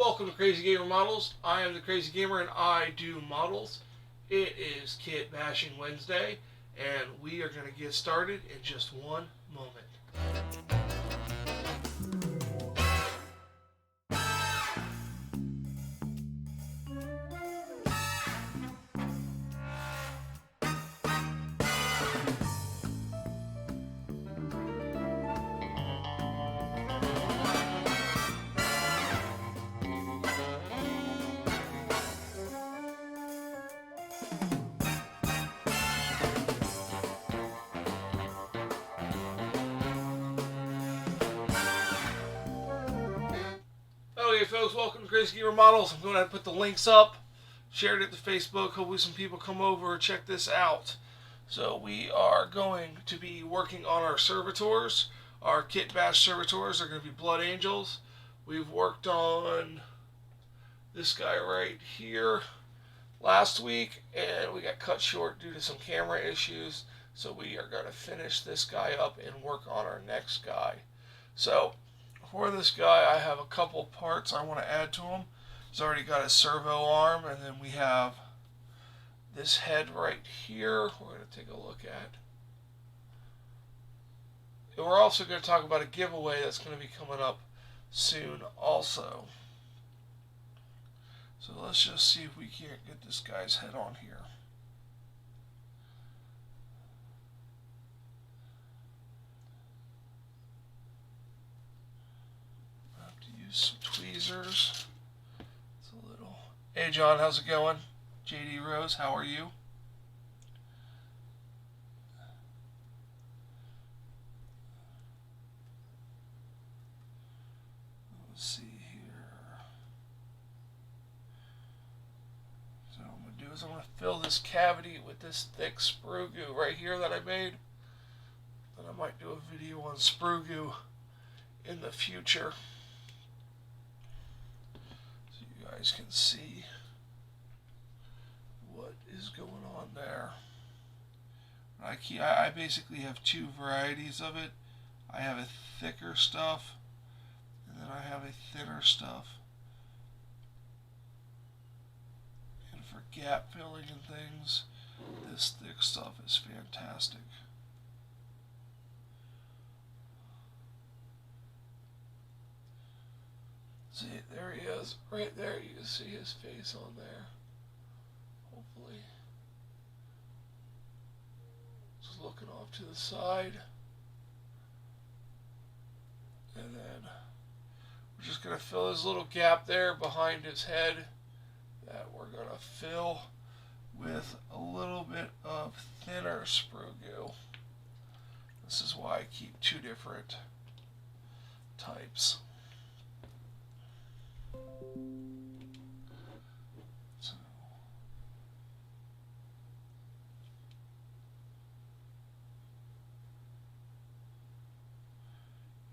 Welcome to Crazy Gamer Models. I am the Crazy Gamer and I do models. It is Kitbashing Wednesday and we are going to get started in just one moment. Okay folks, welcome to Crazy Gamer Models. I'm going to put the links up, share it to Facebook, hopefully some people come over and check this out. So we are going to be working on our servitors. Our Kitbash servitors are going to be blood angels. We've worked on this guy right here last week and we got cut short due to some camera issues. So we are going to finish this guy up and work on our next guy. So for this guy, I have a couple parts I want to add to him. He's already got a servo arm, and then we have this head right here we're going to take a look at. And we're also going to talk about a giveaway that's going to be coming up soon also. So let's just see if we can't get this guy's head on here. Some tweezers. It's a little. Hey John, how's it going? JD Rose, how are you? Let's see here. So what I'm gonna do is I'm gonna fill this cavity with this thick sprue goo right here that I made. And I might do a video on sprue goo in the future. Guys can see what is going on there. I basically have two varieties of it. I have a thicker stuff and then I have a thinner stuff. And for gap filling and things, this thick stuff is fantastic. See, there he is. Right there, you can see his face on there. Hopefully. Just looking off to the side. And then we're just going to fill his little gap there behind his head that we're going to fill with a little bit of thinner sprue goo. This is why I keep two different types. So,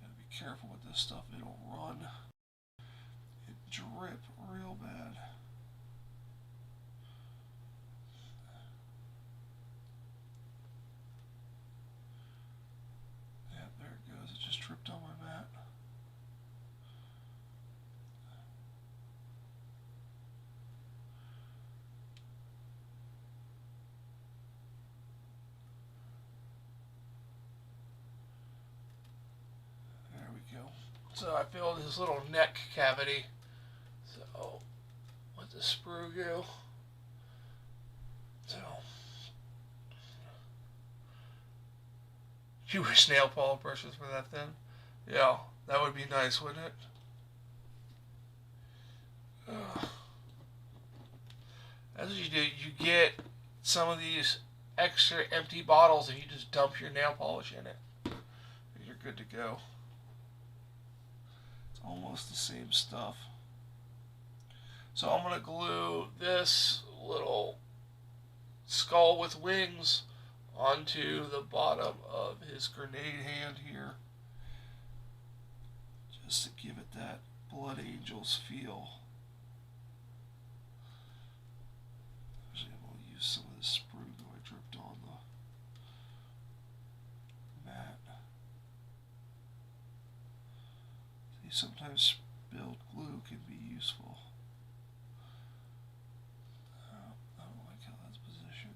gotta be careful with this stuff, it'll run and drip real bad. Yeah, there it goes, it just dripped on my mat. So I filled his little neck cavity. So with the sprue goo. So you wish nail polish brushes were that thin? Yeah, that would be nice, wouldn't it? That's what you do. You get some of these extra empty bottles and you just dump your nail polish in it. And you're good to go. Almost the same stuff. So I'm going to glue this little skull with wings onto the bottom of his grenade hand here. Just to give it that Blood Angels feel. Actually, I'm going to use some of this sprue that I dripped on the mat. Sometimes spilled glue glue can be useful. I don't like how that's positioned.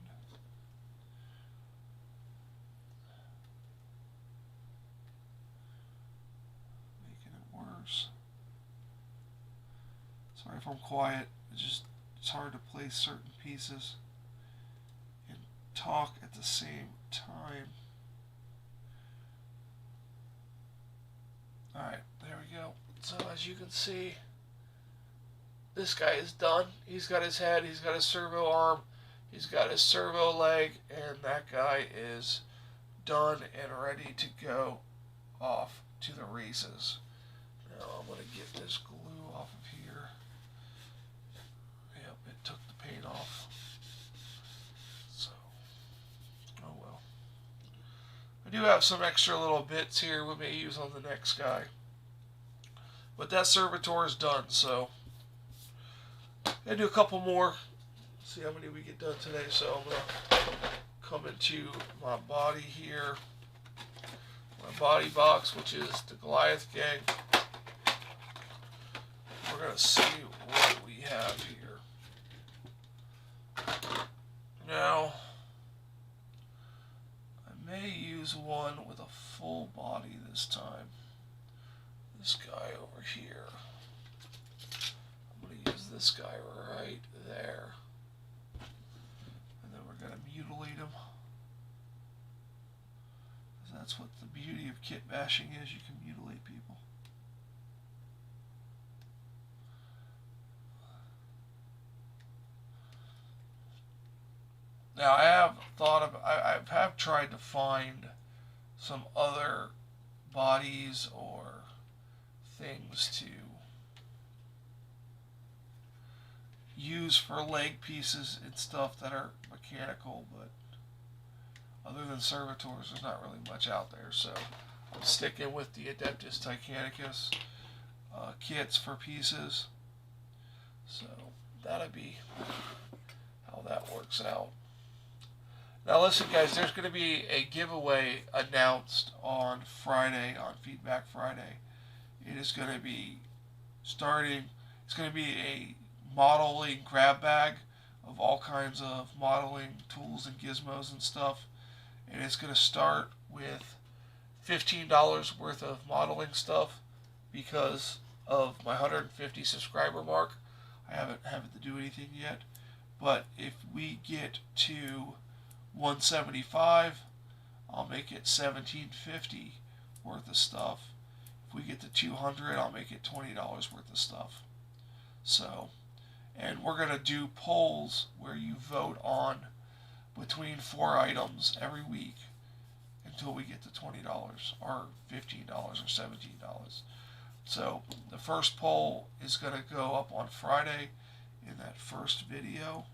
Making it worse. Sorry if I'm quiet. It's hard to place certain pieces and talk at the same time. Alright, there we go. So as you can see, this guy is done. He's got his head, he's got his servo arm, he's got his servo leg, and that guy is done and ready to go off to the races. Now I'm going to get this glue off of here. Yep, it took the paint off. So, oh well. I do have some extra little bits here we may use on the next guy. But that Servitor is done, so I'm going to do a couple more. See how many we get done today. So I'm going to come into my body here. My body box, which is the Goliath gang. We're going to see what we have here. Now, I may use one with a full body this time. This guy over here. I'm going to use this guy right there. And then we're going to mutilate him. That's what the beauty of kitbashing is. You can mutilate people. Now I have tried to find some other bodies or things to use for leg pieces and stuff that are mechanical, but other than Servitors, there's not really much out there, so I'm sticking with the Adeptus Titanicus kits for pieces. So that'll be how that works out. Now listen guys, there's going to be a giveaway announced on Friday, on Feedback Friday. It is going to be starting, it's going to be a modeling grab bag of all kinds of modeling tools and gizmos and stuff. And it's going to start with $15 worth of modeling stuff because of my 150 subscriber mark. I haven't had to do anything yet. But if we get to 175, I'll make it $17.50 worth of stuff. If we get to 200, I'll make it $20 worth of stuff. So, and we're going to do polls where you vote on between 4 items every week until we get to $20 or $15 or $17. So the first poll is going to go up on Friday in that first video,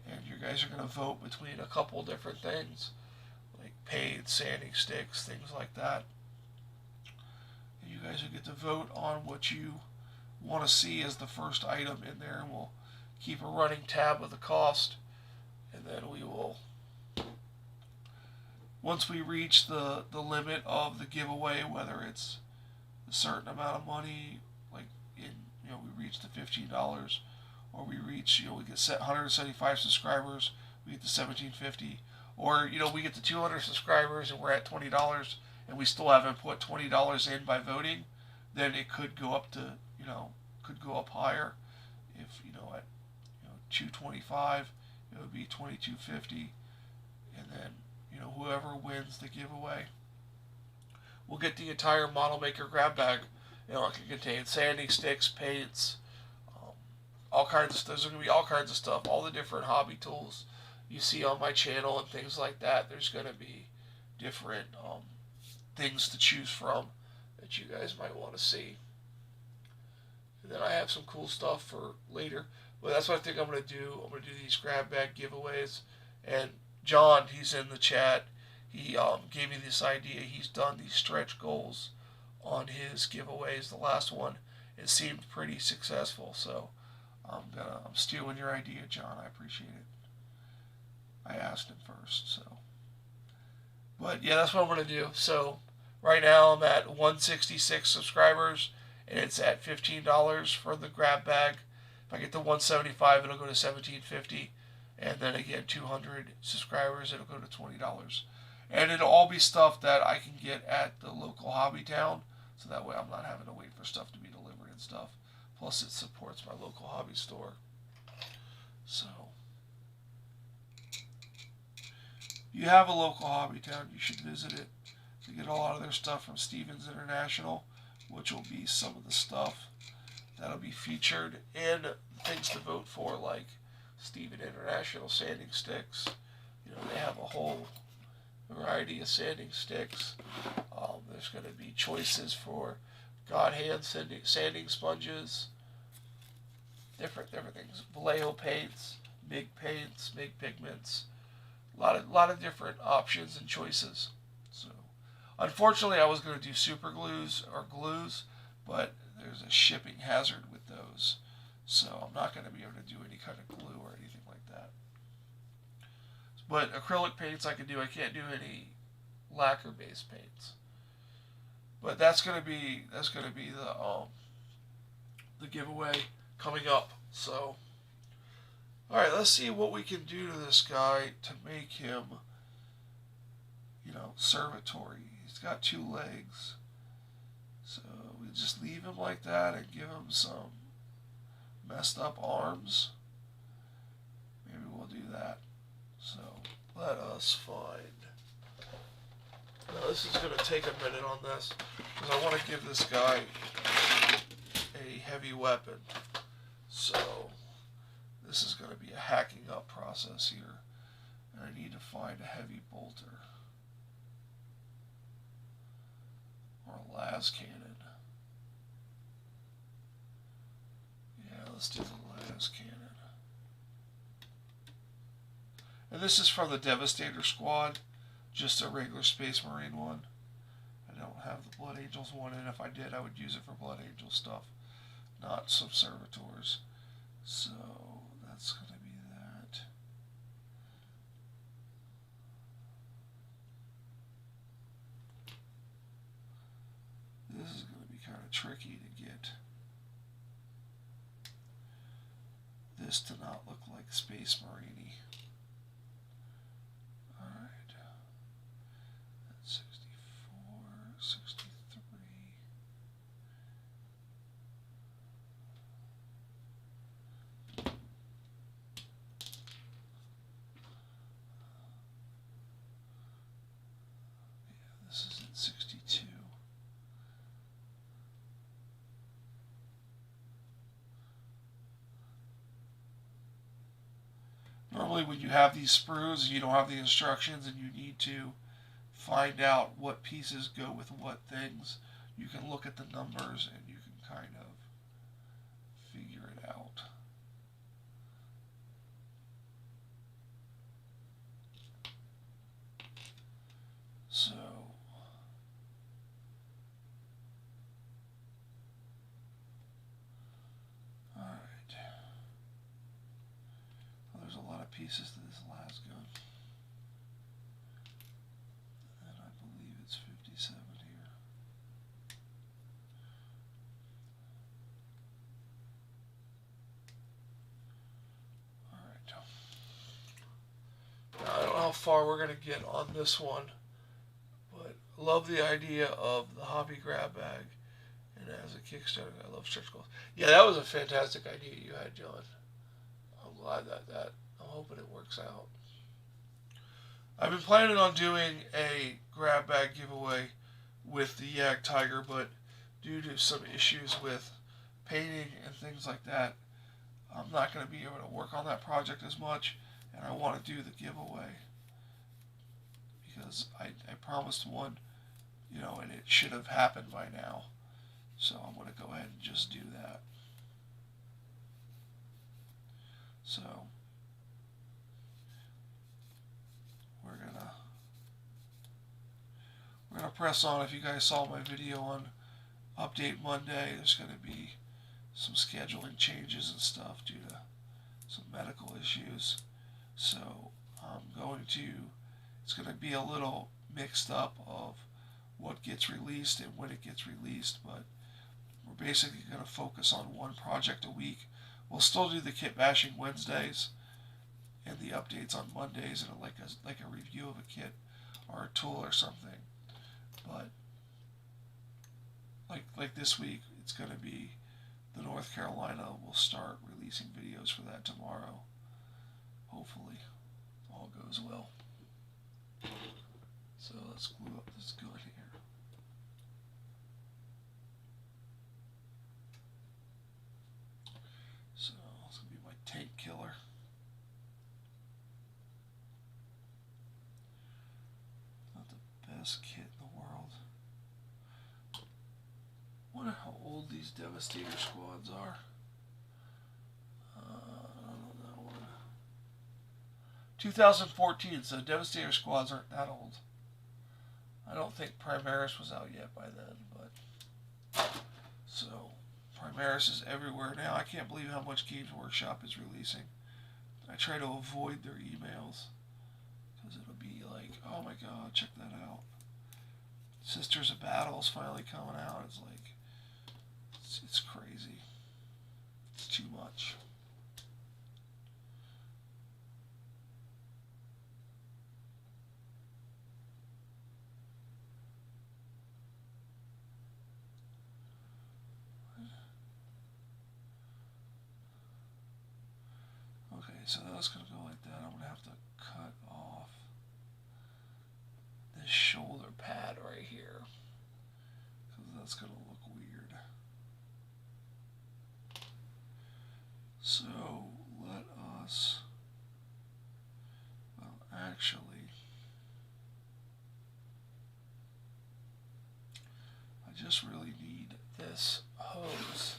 and you guys are going to vote between a couple different things like paint, sanding sticks, things like that. And you guys will get to vote on what you want to see as the first item in there, and we'll keep a running tab of the cost. And then we will, once we reach the limit of the giveaway, whether it's a certain amount of money, like we reach the $15, or we reach, we get 175 subscribers, we get to $17.50, or we get to 200 subscribers and we're at $20 and we still haven't put $20 in by voting, then it could go up to, could go up higher. If at $225, it would be $22.50, and then whoever wins the giveaway will get the entire model maker grab bag. It can contain sanding sticks, paints, all kinds of stuff. There's going to be all kinds of stuff, all the different hobby tools you see on my channel and things like that. There's going to be different things to choose from that you guys might want to see. And then I have some cool stuff for later. But that's what I think I'm going to do. I'm going to do these grab bag giveaways. And John, he's in the chat. He gave me this idea. He's done these stretch goals on his giveaways. The last one, it seemed pretty successful. So I'm stealing your idea, John. I appreciate it. I asked him first. So, but yeah, that's what I'm going to do. So right now I'm at 166 subscribers, and it's at $15 for the grab bag. If I get the 175, it'll go to $17.50, and then again 200 subscribers, it'll go to $20. And it'll all be stuff that I can get at the local hobby town, so that way I'm not having to wait for stuff to be delivered and stuff. Plus it supports my local hobby store. So you have a local hobby town, you should visit it. They get a lot of their stuff from Stevens International, which will be some of the stuff that'll be featured in things to vote for, like Steven International sanding sticks. You know, they have a whole variety of sanding sticks. There's going to be choices for God hand sanding sponges, different things. Vallejo paints, MIG paints, MIG pigments. A lot of different options and choices. So, unfortunately, I was going to do super glues or glues, but there's a shipping hazard with those, so I'm not going to be able to do any kind of glue or anything like that. But acrylic paints I can do. I can't do any lacquer-based paints. But that's going to be the giveaway coming up. So, all right, let's see what we can do to this guy to make him, you know, Servitor. He's got 2 legs. So we just leave him like that and give him some messed up arms. Maybe we'll do that. So let us find. Now this is going to take a minute on this, because I want to give this guy a heavy weapon. So this is going to be a hacking up process here. And I need to find a heavy bolter. Or a las cannon. Yeah, let's do the las cannon. And this is from the Devastator squad, just a regular Space Marine one. I don't have the Blood Angels one, and if I did, I would use it for Blood Angel stuff, not some Servitors. So that's going to be that. This is going to be kind of tricky to get this to not look like Space Marine-y. Alright. That's 64, 63. Yeah, this is in 62. Normally when you have these sprues and you don't have the instructions and you need to find out what pieces go with what things, you can look at the numbers and you can kind of figure it out. So pieces to this last gun. And I believe it's 57 here. Alright. Now, I don't know how far we're going to get on this one, but I love the idea of the hobby grab bag. And as a Kickstarter, I love stretch goals. Yeah, that was a fantastic idea you had, John. I'm glad that I'm hoping it works out. I've been planning on doing a grab bag giveaway with the Yak Tiger, but due to some issues with painting and things like that, I'm not going to be able to work on that project as much, and I want to do the giveaway because I promised one, you know, and it should have happened by now. So I'm going to go ahead and just do that. So we're gonna press on. If you guys saw my video on Update Monday, there's going to be some scheduling changes and stuff due to some medical issues. So it's going to be a little mixed up of what gets released and when it gets released, but we're basically going to focus on one project a week. We'll still do the Kitbashing Wednesdays and the updates on Mondays, and like a review of a kit or a tool or something. But like this week, it's going to be the North Carolina. We'll start releasing videos for that tomorrow. Hopefully, all goes well. So let's glue up this gun here. So it's going to be my tank killer. Not the best kit in the world. I wonder how old these Devastator squads are. I don't know that one. 2014, so Devastator squads aren't that old. I don't think Primaris was out yet by then, but so Primaris is everywhere now. I can't believe how much Games Workshop is releasing. I try to avoid their emails because it'll be like, oh my god, check that out. Sisters of Battle is finally coming out. It's like, it's crazy. It's too much. Okay, so that's going to go like that. I'm going to have to cut off this shoulder pad right here, because that's going to look weird. So let us, well, actually, I just really need this hose.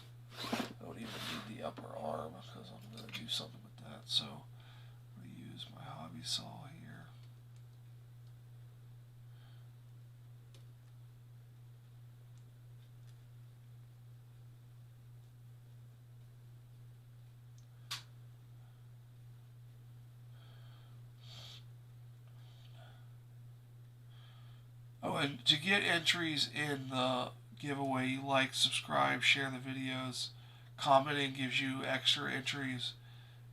I don't even need the upper arm because I'm going to do something with that. So I'm going to use my hobby saw here. Oh, and to get entries in the giveaway, you like, subscribe, share the videos. Commenting gives you extra entries.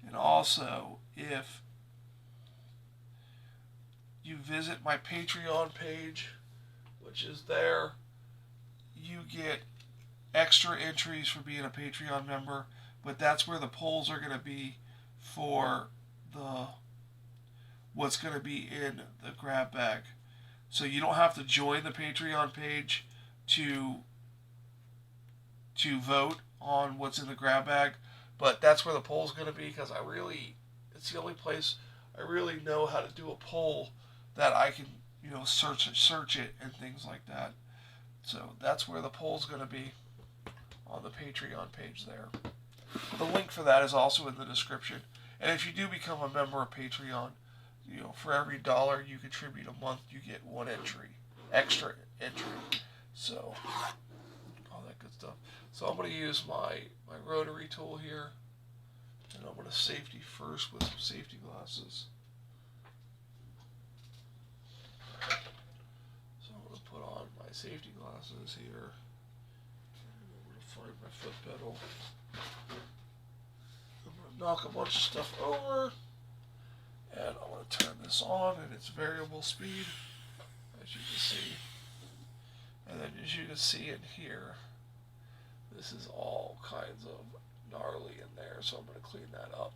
And also, if you visit my Patreon page, which is there, you get extra entries for being a Patreon member. But that's where the polls are going to be for the what's going to be in the grab bag. So you don't have to join the Patreon page to vote on what's in the grab bag, but that's where the poll's going to be, because it's the only place I really know how to do a poll that I can, search it and things like that. So that's where the poll's going to be, on the Patreon page there. The link for that is also in the description. And if you do become a member of Patreon, for every $1 you contribute a month, you get one extra entry. So, all that good stuff. So I'm going to use my rotary tool here, and I'm going to safety first with some safety glasses. So I'm going to put on my safety glasses here. I'm going to find my foot pedal. I'm going to knock a bunch of stuff over. And I'm going to turn this on at its variable speed, as you can see. And then as you can see in here, this is all kinds of gnarly in there, so I'm going to clean that up.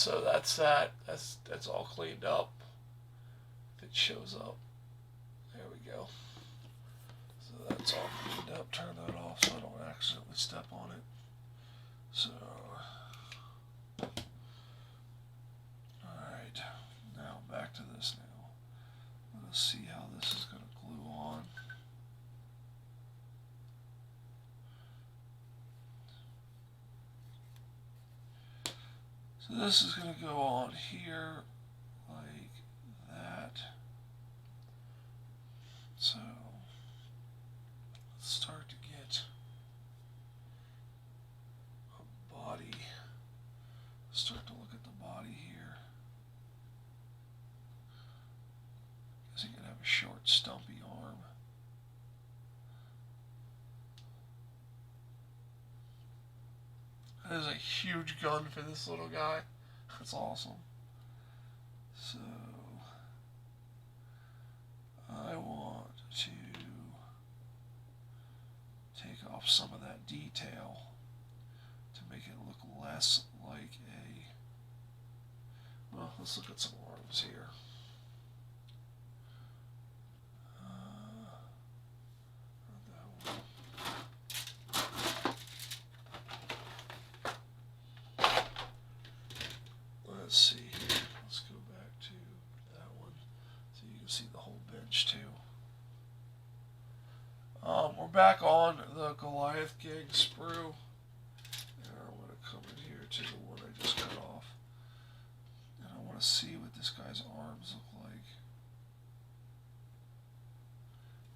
so that's that. That's all cleaned up. If it shows up. There we go. So that's all cleaned up. Turn that off so I don't accidentally step on it. So, alright. Now back to this now. Let's see how this is going to glue on. So this is going to go on here like that. So let's start to get a body. Start to look at the body here. Because you're going to have a short, stumpy arm. That is a huge gun for this little guy. That's awesome. So I want to take off some of that detail to make it look less like a... Well, let's look at some arms here. Let's see here. Let's go back to that one so you can see the whole bench too. We're back on the Goliath gig sprue. And I want to come in here to the one I just cut off. And I want to see what this guy's arms look like.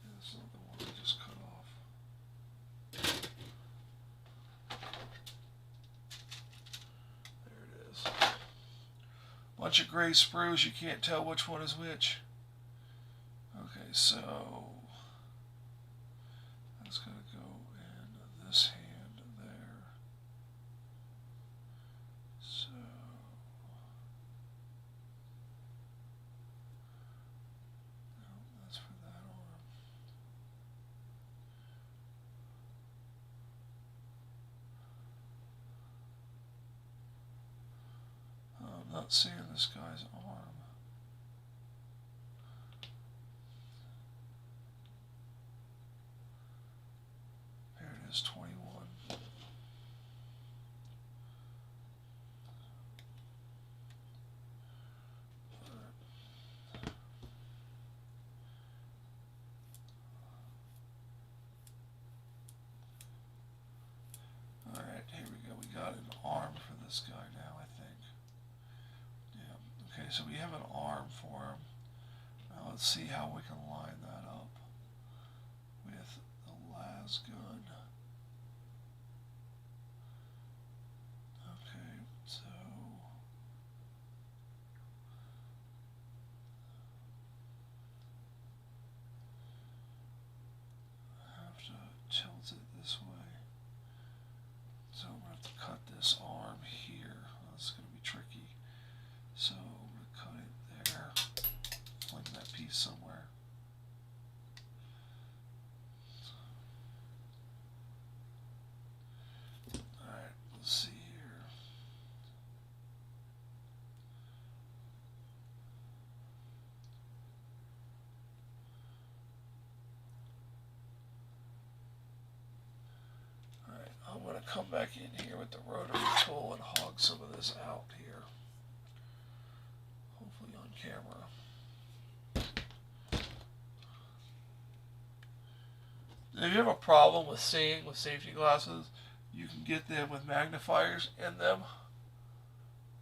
And this is not the one I just cut off. There it is. Bunch of gray sprues, you can't tell which one is which. Okay, so that's going to go in this hand there. So no, that's for that arm. I'm not seeing this guy's arm. There it is, 21. Alright, here we go. We got an arm for this guy now, I think. Yeah. Okay, so we have an arm for him. Now let's see how we can line that up with the las gun. Okay, so I have to tilt it this way. So I'm going to have to cut this arm here. That's going to be tricky. So I'm going to cut it there. Fling that piece somewhere. Alright, let's see here. Alright, I'm going to come back in here with the rotary tool and hog some of this out here. Hopefully on camera. If you have a problem with seeing with safety glasses, you can get them with magnifiers in them.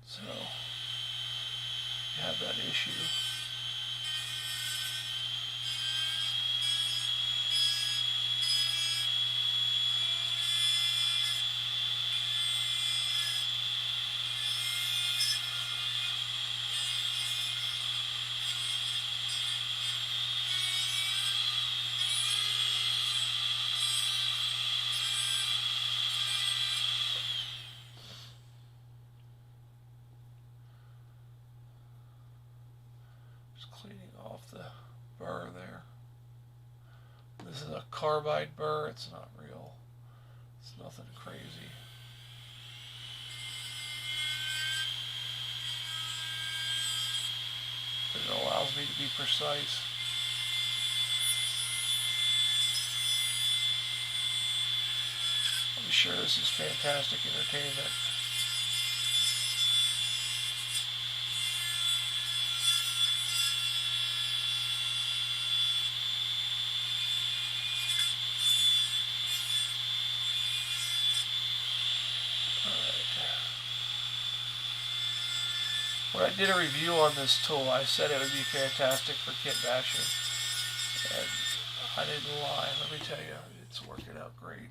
So, if you have that issue. Cleaning off the burr there. This is a carbide burr. It's not real. It's nothing crazy. me to be precise. I'm sure this is fantastic entertainment. When I did a review on this tool, I said it would be fantastic for kitbashing, and I didn't lie. Let me tell you, it's working out great.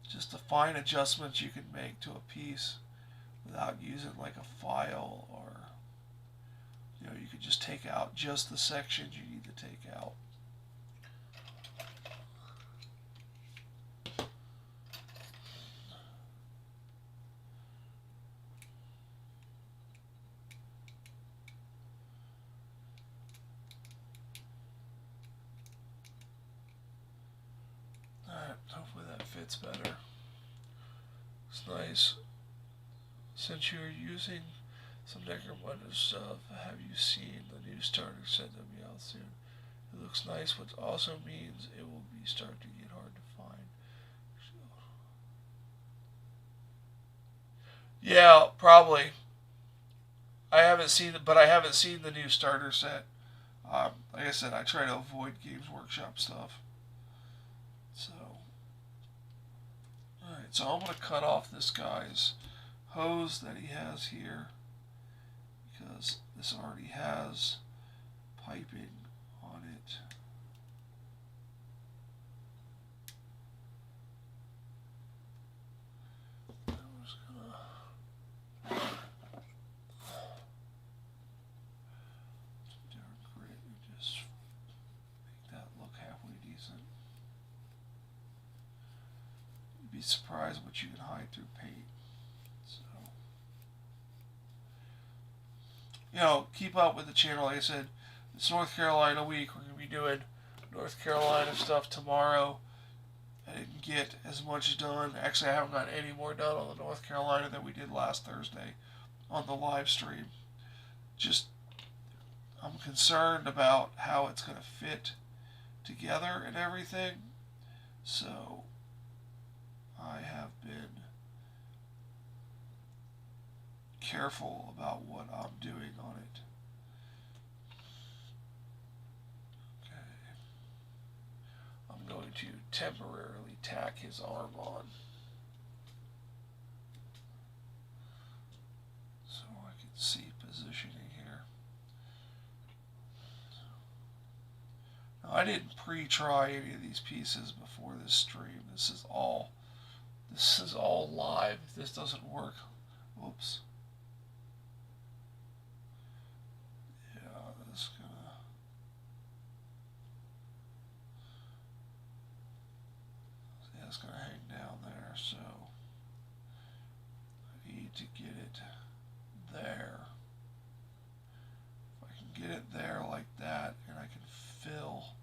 Just the fine adjustments you can make to a piece without using like a file, or you could just take out just the sections you need to take out. Hopefully that fits better. It's nice. Since you're using some Decker Windows stuff, have you seen the new starter set that'll be out soon? It looks nice, which also means it will be starting to get hard to find. Yeah, probably. I haven't seen it, but I haven't seen the new starter set. Like I said, I try to avoid Games Workshop stuff. So, alright, so I'm going to cut off this guy's hose that he has here, because this already has piping on it. I'm just going to grit and just make that look halfway decent. You'd be surprised what you can hide through paint. So, keep up with the channel. Like I said, it's North Carolina week. We're going to be doing North Carolina stuff tomorrow. I didn't get as much done. Actually, I haven't got any more done on the North Carolina than we did last Thursday on the live stream. Just, I'm concerned about how it's going to fit together and everything. So, I have been careful about what I'm doing on it. Okay. I'm going to temporarily tack his arm on, so I can see positioning here. Now, I didn't pre-try any of these pieces before this stream. This is all live. If this doesn't work, oops. It's going to hang down there, so I need to get it there. If I can get it there like that, and I can fill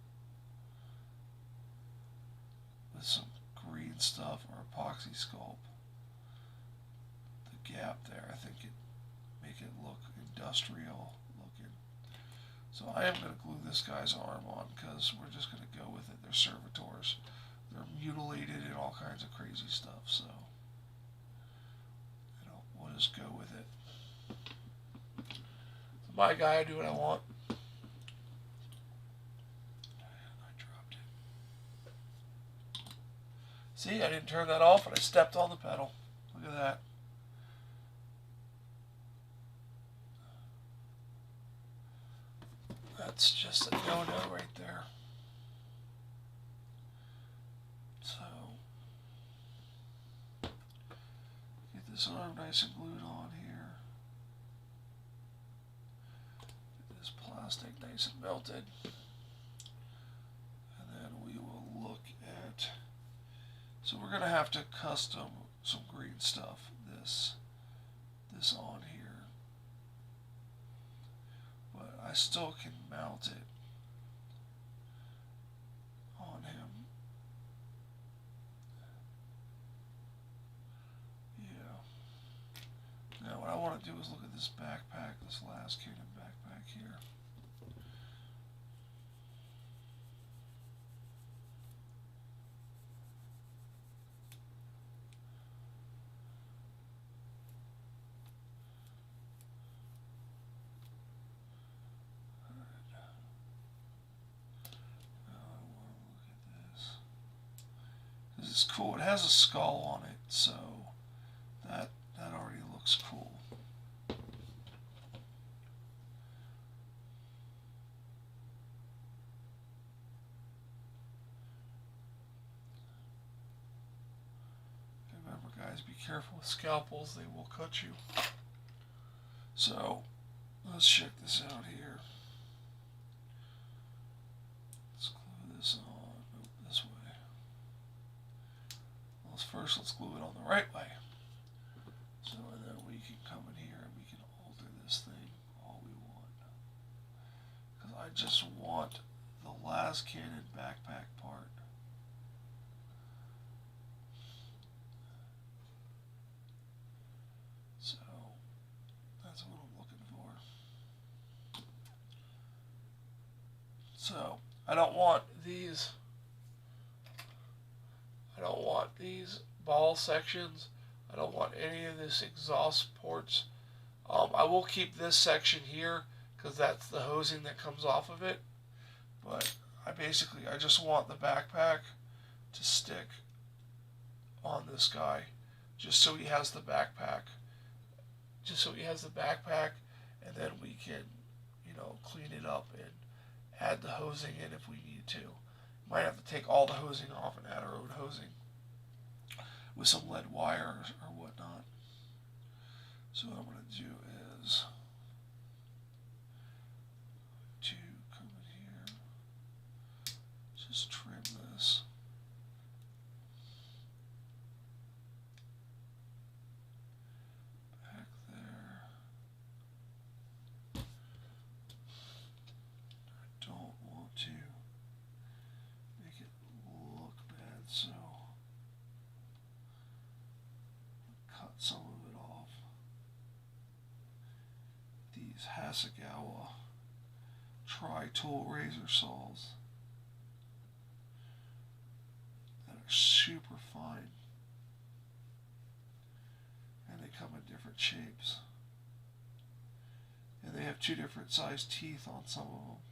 with some green stuff or epoxy sculpt the gap there, I think it make it look industrial looking. So I am going to glue this guy's arm on, because we're just going to go with it. They're servitors. They're mutilated and all kinds of crazy stuff, so we'll just go with it. It's my guy, I do what I want. I dropped it. See, I didn't turn that off, and I stepped on the pedal. Look at that. That's just a no-no right there. So, get this arm nice and glued on here. Get this plastic nice and melted. And then we will look at, so we're going to have to custom some green stuff, this on here. But I still can mount it on him. Yeah. Now what I want to do is look at this backpack, this last cannon backpack here. cool. It has a skull on it, so that already looks cool. Remember, guys, be careful with scalpels. They will cut you. So, let's check this out here. Let's glue this on. Nope, this way. Well, first, let's glue it on the right way. So, and then we can come in here and we can alter this thing all we want. Because I just want the last cannon backpack part. So, that's what I'm looking for. So, I don't want these ball sections. I don't want any of this exhaust ports. I will keep this section here because that's the hosing that comes off of it. But I just want the backpack to stick on this guy just so he has the backpack. Just so he has the backpack, and then we can, clean it up and add the hosing in if we need to. Might have to take all the hosing off and add our own hosing with some lead wire or whatnot. So what I'm going to do is to come in here, just trim this. Back there. I don't want to make it look bad, so cut some of it off. These Hasegawa tri-tool razor saws that are super fine, and they come in different shapes, and they have 2 different size teeth on some of them.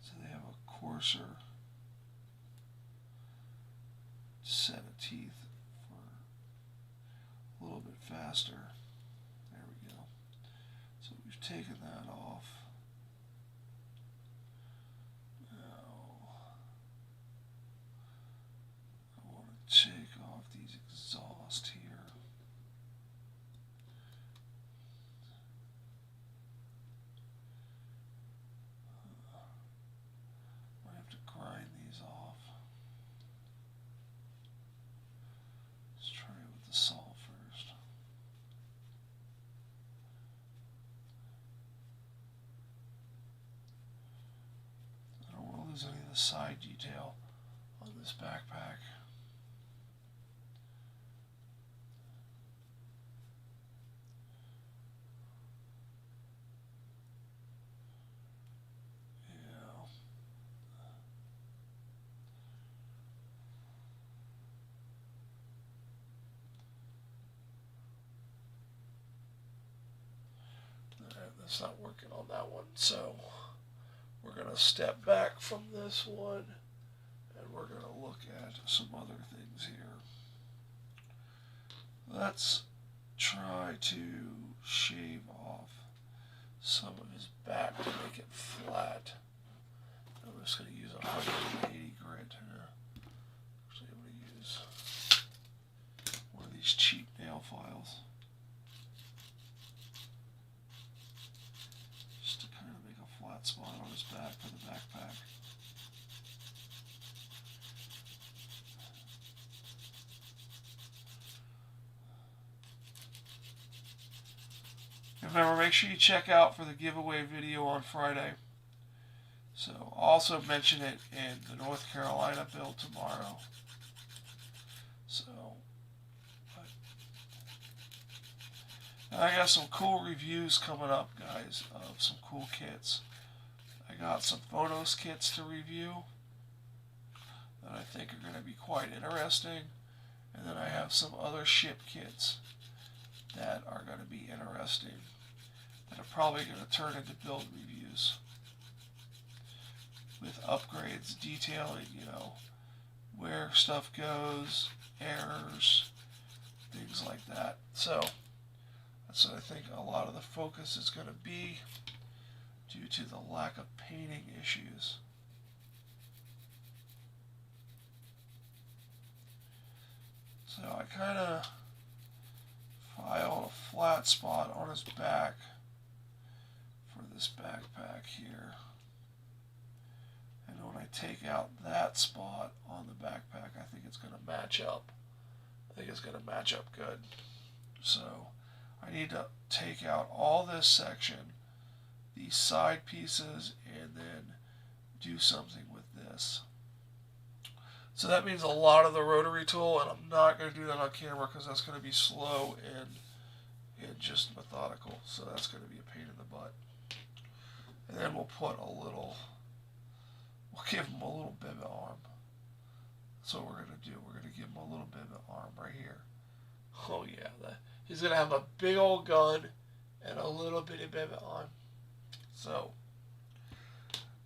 So they have a coarser set of teeth for a little bit faster. There we go. So we've taken that off. Now I want to take off these exhausts here. I have to grind these off. Let's try it with the saw first. I don't want to lose any of the side detail on this backpack. That's not working on that one, so we're going to step back from this one and we're going to look at some other things here. Let's try to shave off some of his back to make it flat. I'm just going to use 180 grit here. Actually, I'm going to use one of these cheap nail files. Flat spot on his back for the backpack. Remember, make sure you check out for the giveaway video on Friday. So also mention it in the North Carolina build tomorrow. So I got some cool reviews coming up, guys, of some cool kits. I got some photos kits to review that I think are going to be quite interesting. And then I have some other ship kits that are going to be interesting that are probably going to turn into build reviews with upgrades detailing, where stuff goes, errors, things like that. So that's what I think a lot of the focus is going to be due to the lack of painting issues. So I kind of filed a flat spot on his back for this backpack here. And when I take out that spot on the backpack, I think it's going to match up. I think it's going to match up good. So I need to take out all this section, these side pieces, and then do something with this. So that means a lot of the rotary tool, and I'm not going to do that on camera because that's going to be slow and just methodical. So that's going to be a pain in the butt. And then we'll put a little, we'll give him a little bivot arm. That's what we're going to do. We're going to give him a little bivot arm right here. Oh yeah, he's going to have a big old gun and a little bitty bivot arm. So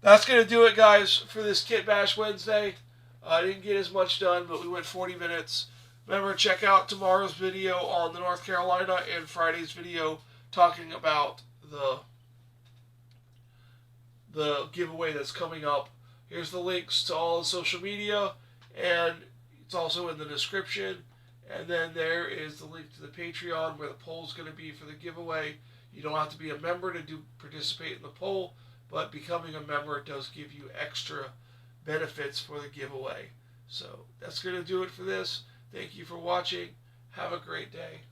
that's going to do it, guys, for this Kit Bash Wednesday. I didn't get as much done, but we went 40 minutes. Remember, check out tomorrow's video on the North Carolina and Friday's video talking about the giveaway that's coming up. Here's the links to all the social media, and it's also in the description. And then there is the link to the Patreon where the poll is going to be for the giveaway. You don't have to be a member to participate in the poll, but becoming a member does give you extra benefits for the giveaway. So that's going to do it for this. Thank you for watching. Have a great day.